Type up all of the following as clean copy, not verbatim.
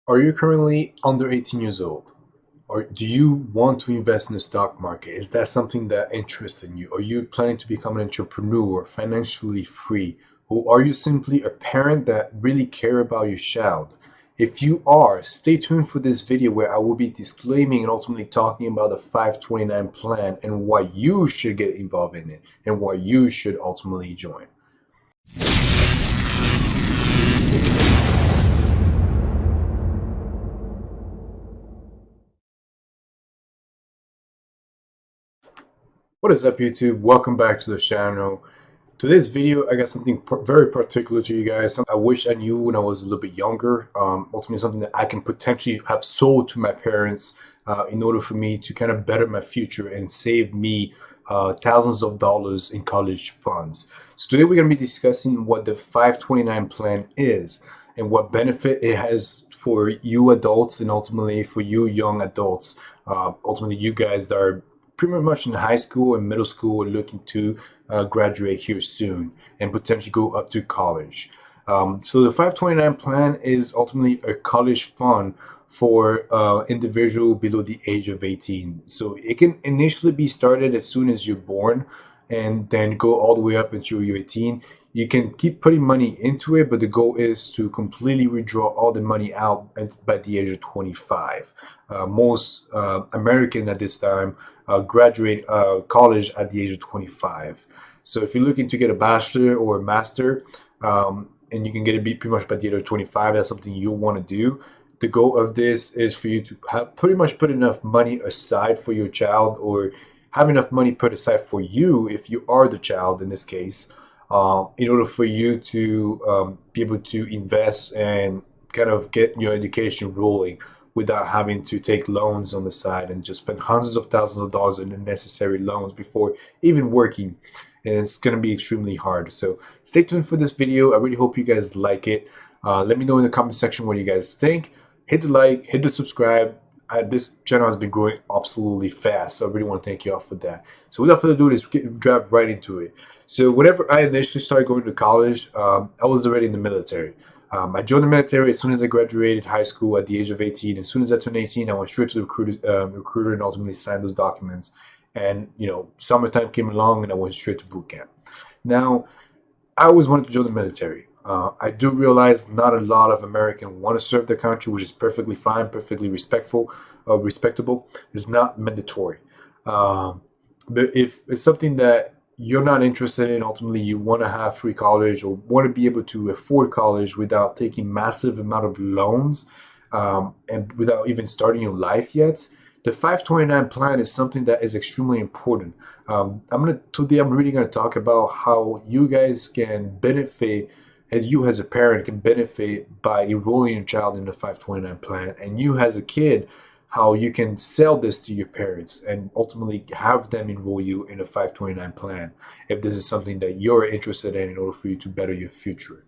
Are you currently under 18 years old? Or do you want to invest in the stock market? Is that something that interests in you? Are you planning to become an entrepreneur, financially free? Or are you simply a parent that really care about your child? If you are, stay tuned for this video where I will be disclaiming and ultimately talking about the 529 plan and why you should get involved in it and why you should ultimately join. What is up, YouTube? Welcome back to the channel. Today's video, I got something very particular to you guys. Something I wish I knew when I was a little bit younger. Ultimately, something that I can potentially have sold to my parents in order for me to kind of better my future and save me thousands of dollars in college funds. So today we're going to be discussing what the 529 plan is and what benefit it has for you adults and ultimately for you young adults. Ultimately, you guys that are pretty much in high school and middle school and looking to graduate here soon and potentially go up to college. So the 529 plan is ultimately a college fund for individual below the age of 18. So it can initially be started as soon as you're born and then go all the way up until you're 18. You can keep putting money into it, but the goal is to completely withdraw all the money out by the age of 25. Most American at this time graduate college at the age of 25. So if you're looking to get a bachelor or a master, and you can get it pretty much by the age of 25, that's something you want to do. The goal of this is for you to have pretty much put enough money aside for your child, or have enough money put aside for you if you are the child in this case, in order for you to be able to invest and kind of get your education rolling without having to take loans on the side and just spend hundreds of thousands of dollars in unnecessary loans before even working. And it's going to be extremely hard. So stay tuned for this video. I really hope you guys like it. Let me know in the comment section what you guys think. Hit the like, hit the subscribe. This channel has been growing absolutely fast, so I really want to thank you all for that. So without further ado, let's drive right into it. So whenever I initially started going to college, I was already in the military. I joined the military as soon as I graduated high school at the age of 18. As soon as I turned 18, I went straight to the recruiter and ultimately signed those documents. And, summertime came along and I went straight to boot camp. Now, I always wanted to join the military. I do realize not a lot of Americans want to serve their country, which is perfectly fine, perfectly respectable. It's not mandatory. But if it's something that you're not interested in, ultimately you want to have free college or want to be able to afford college without taking massive amount of loans, and without even starting your life yet, the 529 plan is something that is extremely important. Today I'm really gonna talk about how you guys can benefit, and you as a parent can benefit by enrolling your child in the 529 plan, and you as a kid, how you can sell this to your parents and ultimately have them enroll you in a 529 plan if this is something that you're interested in order for you to better your future.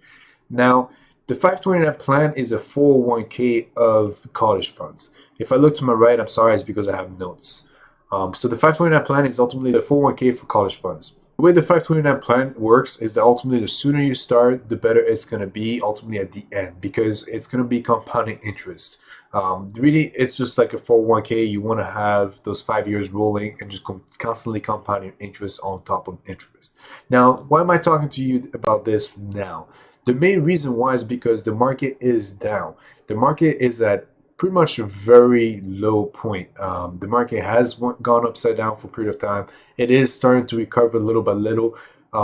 Now, the 529 plan is a 401k of college funds. If I look to my right, I'm sorry, it's because I have notes. So the 529 plan is ultimately the 401k for college funds. The way the 529 plan works is that ultimately the sooner you start, the better it's going to be ultimately at the end, because it's going to be compounding interest. Really, it's just like a 401k. You want to have those 5 years rolling and just constantly compounding interest on top of interest. Now, why am I talking to you about this now? The main reason why is because the market is down. The market is at pretty much a very low point. The market has gone upside down for a period of time. It is starting to recover little by little.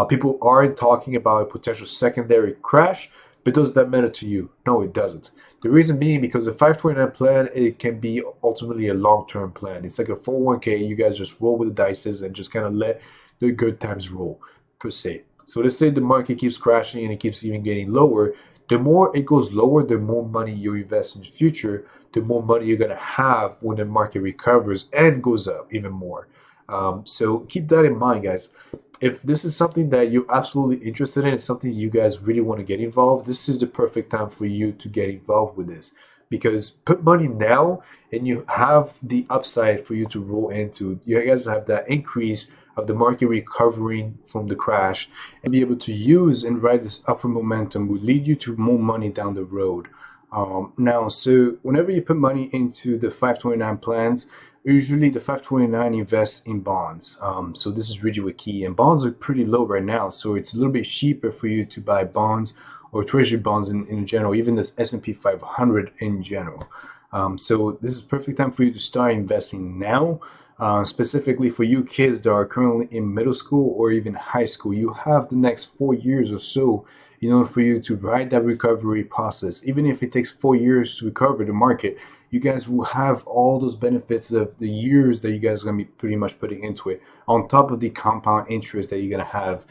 People are talking about a potential secondary crash, but does that matter to you? No, it doesn't. The reason being because the 529 plan, it can be ultimately a long-term plan. It's like a 401k. You guys just roll with the dices and just kind of let the good times roll, per se. So let's say the market keeps crashing and it keeps even getting lower. The more it goes lower, the more money you invest in the future, the more money you're going to have when the market recovers and goes up even more. So keep that in mind, guys. If this is something that you're absolutely interested in, it's something you guys really want to get involved, this is the perfect time for you to get involved with this. Because put money now and you have the upside for you to roll into. You guys have that increase of the market recovering from the crash and be able to use and ride this upward momentum will lead you to more money down the road. Now, so whenever you put money into the 529 plans, usually the 529 invests in bonds. So this is really key, and bonds are pretty low right now, so it's a little bit cheaper for you to buy bonds or treasury bonds in general, even this S&P 500 in general. So this is perfect time for you to start investing now. Specifically for you kids that are currently in middle school or even high school, you have the next 4 years or so in order for you to ride that recovery process. Even if it takes 4 years to recover the market, you guys will have all those benefits of the years that you guys are going to be pretty much putting into it, on top of the compound interest that you're going to have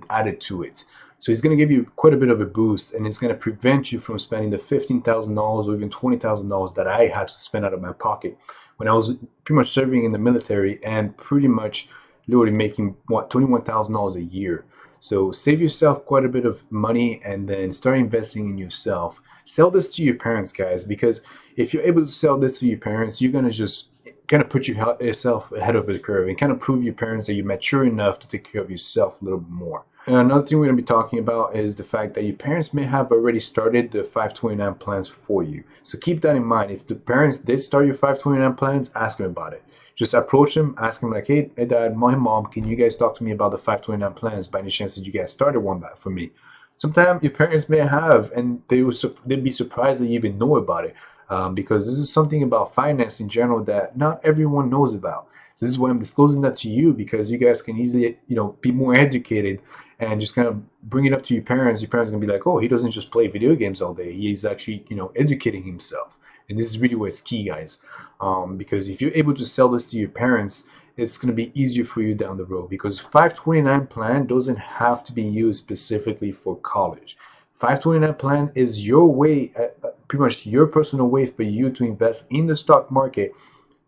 added to it. So it's going to give you quite a bit of a boost, and it's going to prevent you from spending the $15,000 or even $20,000 that I had to spend out of my pocket when I was pretty much serving in the military and pretty much literally making $21,000 a year. So save yourself quite a bit of money and then start investing in yourself. Sell this to your parents, guys, because if you're able to sell this to your parents, you're gonna just kind of put yourself ahead of the curve and kind of prove your parents that you're mature enough to take care of yourself a little bit more. And another thing we're going to be talking about is the fact that your parents may have already started the 529 plans for you. So keep that in mind. If the parents did start your 529 plans, ask them about it. Just approach them, ask them like, hey dad, my mom, can you guys talk to me about the 529 plans? By any chance, did you guys started one for me? Sometimes your parents may have, and they'd be surprised that you even know about it, because this is something about finance in general that not everyone knows about. So this is why I'm disclosing that to you, because you guys can easily, be more educated and just kind of bring it up to your parents. Your parents are gonna be like, oh, he doesn't just play video games all day. He's actually, educating himself. And this is really where it's key, guys. Because if you're able to sell this to your parents, it's going to be easier for you down the road, because 529 plan doesn't have to be used specifically for college. 529 plan is your way, pretty much your personal way for you to invest in the stock market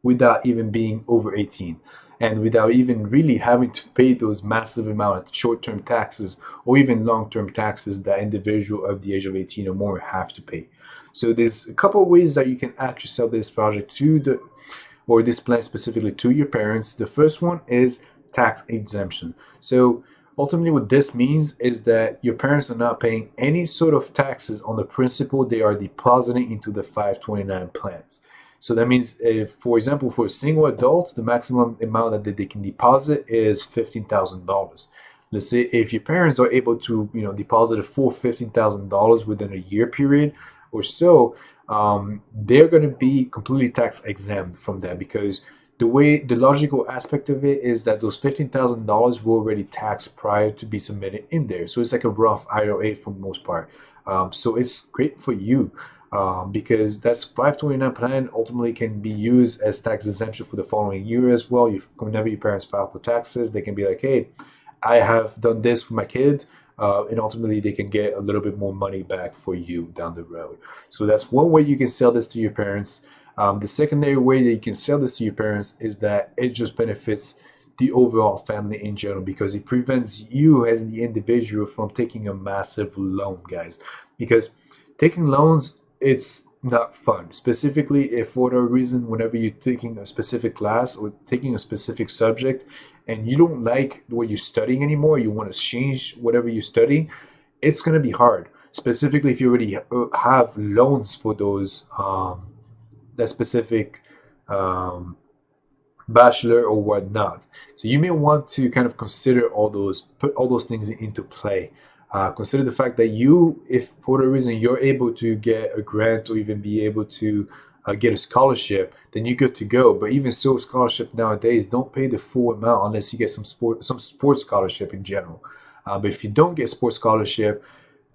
without even being over 18 and without even really having to pay those massive amount of short-term taxes or even long-term taxes that individual of the age of 18 or more have to pay. So there's a couple of ways that you can actually sell this project or this plan specifically to your parents. The first one is tax exemption. So ultimately what this means is that your parents are not paying any sort of taxes on the principal they are depositing into the 529 plans. So that means, if, for example, for single adults, the maximum amount that they can deposit is $15,000. Let's say if your parents are able to, deposit a full $15,000 within a year period or so, they're going to be completely tax exempt from that, because the logical aspect of it is that those $15,000 were already taxed prior to be submitted in there. So it's like a Roth IRA for the most part. So it's great for you. Because that's 529 plan ultimately can be used as tax exemption for the following year as well. Whenever your parents file for taxes, they can be like, hey, I have done this for my kid, and ultimately they can get a little bit more money back for you down the road. So that's one way you can sell this to your parents. The secondary way that you can sell this to your parents is that it just benefits the overall family in general, because it prevents you as the individual from taking a massive loan, guys. Because taking loans, it's not fun, specifically if for whatever reason, whenever you're taking a specific class or taking a specific subject and you don't like what you're studying anymore, you want to change whatever you're studying, it's going to be hard, specifically if you already have loans for those that specific bachelor or whatnot. So you may want to kind of put all those things into play. Consider the fact that if for whatever reason you're able to get a grant or even be able to get a scholarship, then you're good to go. But even so, scholarship nowadays don't pay the full amount unless you get some sports scholarship in general. But if you don't get sports scholarship,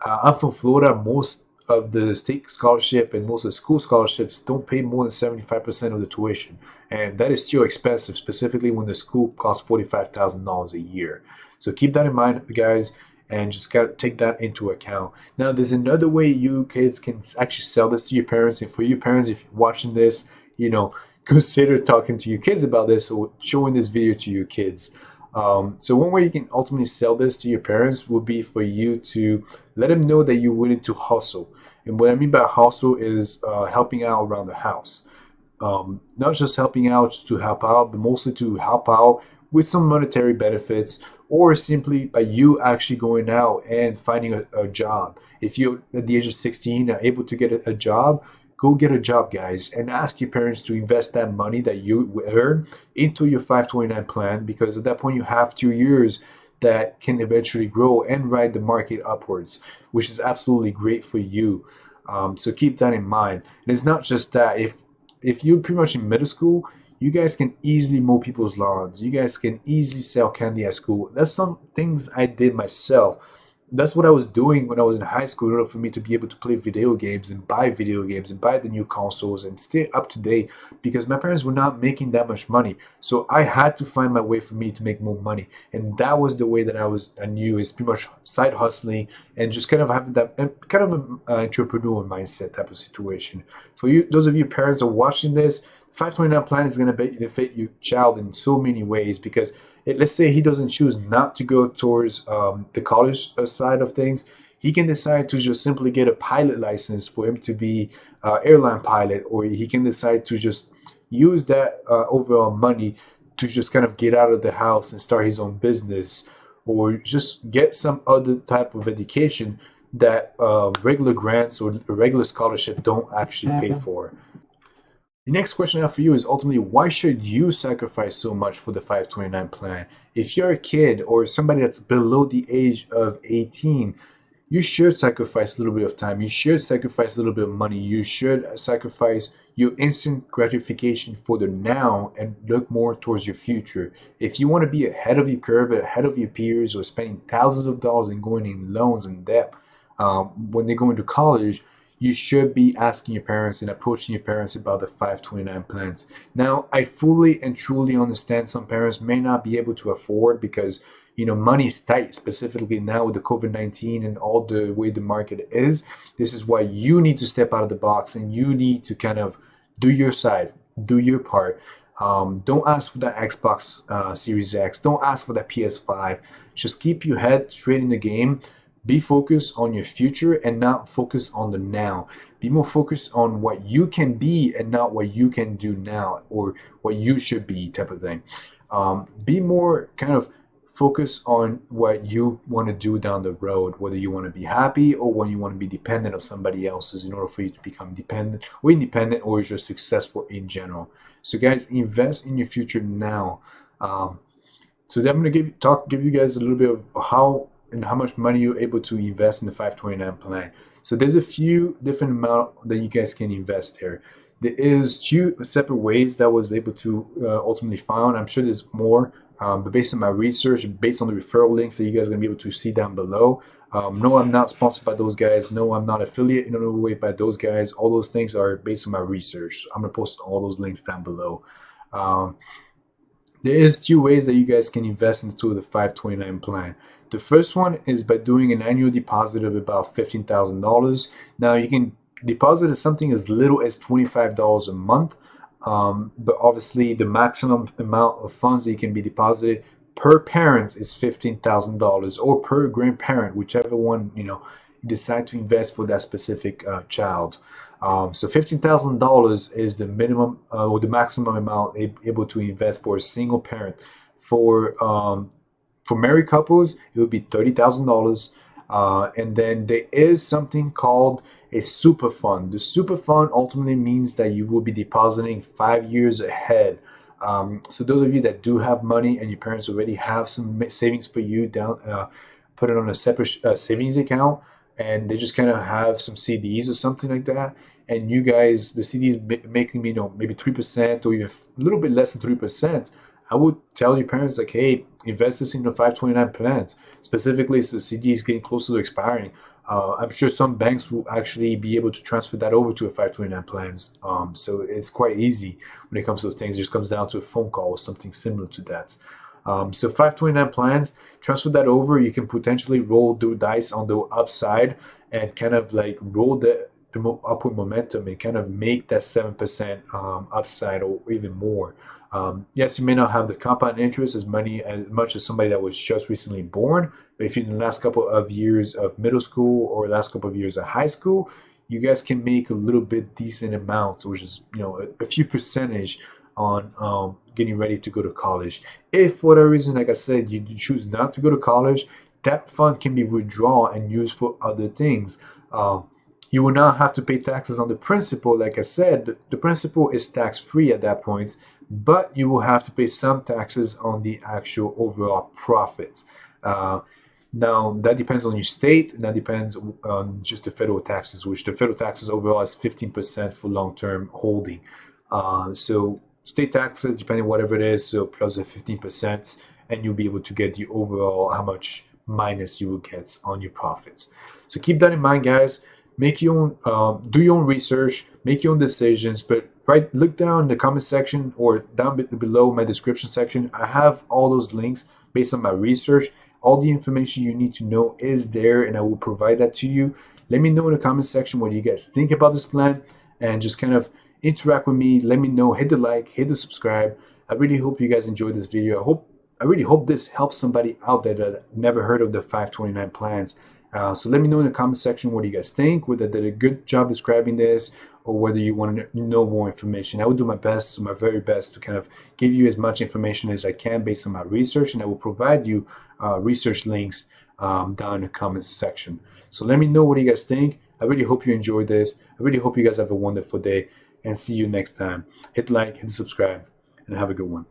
I'm from Florida. Most of the state scholarship and most of the school scholarships don't pay more than 75% of the tuition, and that is still expensive, specifically when the school costs $45,000 a year. So keep that in mind, guys, and just gotta take that into account. Now, there's another way you kids can actually sell this to your parents. And for you parents, if you're watching this, consider talking to your kids about this or showing this video to your kids. So one way you can ultimately sell this to your parents would be for you to let them know that you're willing to hustle. And what I mean by hustle is helping out around the house. Not just helping out just to help out, but mostly to help out with some monetary benefits or simply by you actually going out and finding a job. If you're at the age of 16 are able to get a job, go get a job, guys, and ask your parents to invest that money that you earn into your 529 plan, because at that point you have 2 years that can eventually grow and ride the market upwards, which is absolutely great for you. So keep that in mind. And it's not just that. If you're pretty much in middle school, you guys can easily mow people's lawns. You guys can easily sell candy at school. That's some things I did myself. That's what I was doing when I was in high school in order for me to be able to play video games and buy the new consoles and stay up to date, because my parents were not making that much money. So I had to find my way for me to make more money. And that was the way that I knew is pretty much side hustling and just kind of having that kind of an entrepreneur mindset type of situation. For you, those of you parents are watching this, 529 plan is going to benefit your child in so many ways, because let's say he doesn't choose not to go towards the college side of things. He can decide to just simply get a pilot license for him to be airline pilot, or he can decide to just use that overall money to just kind of get out of the house and start his own business, or just get some other type of education that regular grants or regular scholarship don't actually pay for. The next question I have for you is ultimately, why should you sacrifice so much for the 529 plan? If you're a kid or somebody that's below the age of 18, you should sacrifice a little bit of time. You should sacrifice a little bit of money. You should sacrifice your instant gratification for the now and look more towards your future. If you want to be ahead of your curve, ahead of your peers, or spending thousands of dollars and going in loans and debt when they go into college, you should be asking your parents and approaching your parents about the 529 plans. Now, I fully and truly understand some parents may not be able to afford, because money is tight, specifically now with the COVID-19 and all the way the market is. This is why you need to step out of the box and you need to kind of do your side, do your part. Don't ask for that Xbox Series X. Don't ask for that PS5. Just keep your head straight in the game. Be focused on your future and not focus on the now. Be more focused on what you can be and not what you can do now, or what you should be, type of thing. Be more kind of focused on what you want to do down the road, whether you want to be happy or when you want to be dependent on somebody else's in order for you to become dependent or independent, or just successful in general. So guys, invest in your future now. So then I'm going to give you guys a little bit of how much money you're able to invest in the 529 plan. So there's a few different amount that you guys can invest there. There is two separate ways that I was able to ultimately find. I'm sure there's more, but based on my research, based on the referral links that you guys are going to be able to see down below. No, I'm not sponsored by those guys. No, I'm not affiliated in any way by those guys. All those things are based on my research. I'm going to post all those links down below. There is two ways that you guys can invest into the 529 plan. The first one is by doing an annual deposit of about $15,000. Now you can deposit something as little as $25 a month, but obviously the maximum amount of funds that you can be deposited per parent is $15,000, or per grandparent, whichever one you decide to invest for that specific child. So $15,000 is the minimum or the maximum amount able to invest for a single parent. For married couples, it would be $30,000. And then there is something called a super fund. The super fund ultimately means that you will be depositing 5 years ahead. So those of you that do have money and your parents already have some savings for you put it on a separate savings account, and they just kind of have some CDs or something like that. And you guys, the CDs making maybe 3% or even a little bit less than 3%. I would tell your parents, like, hey, invest this in the 529 plans, specifically so the CD is getting closer to expiring. I'm sure some banks will actually be able to transfer that over to a 529 plans. So it's quite easy when it comes to those things. It just comes down to a phone call or something similar to that. So 529 plans, transfer that over. You can potentially roll the dice on the upside and kind of like roll the upward momentum and kind of make that 7% upside or even more. Yes, you may not have the compound interest as much as somebody that was just recently born, but if you're in the last couple of years of middle school or last couple of years of high school, you guys can make a little bit decent amounts, which is a few percentage on getting ready to go to college. If for whatever reason, like I said, you choose not to go to college, that fund can be withdrawn and used for other things. You will not have to pay taxes on the principal. Like I said, the principal is tax free at that point, but you will have to pay some taxes on the actual overall profits. Now, that depends on your state, and that depends on just the federal taxes, which the federal taxes overall is 15% for long-term holding. So state taxes, depending on whatever it is, so plus a 15%, and you'll be able to get the overall how much minus you will get on your profits. So keep that in mind, guys. Make your own, do your own research, make your own decisions, but look down in the comment section or down below my description section. I have all those links based on my research. All the information you need to know is there, and I will provide that to you. Let me know in the comment section what you guys think about this plan, and just kind of interact with me. Let me know. Hit the like, hit the subscribe. I really hope you guys enjoyed this video. I really hope this helps somebody out there that never heard of the 529 plans. So let me know in the comment section what you guys think, whether I did a good job describing this or whether you want to know more information. I will do my best, my very best, to kind of give you as much information as I can based on my research, and I will provide you research links down in the comments section. So let me know what you guys think. I really hope you enjoyed this. I really hope you guys have a wonderful day, and see you next time. Hit like, hit subscribe, and have a good one.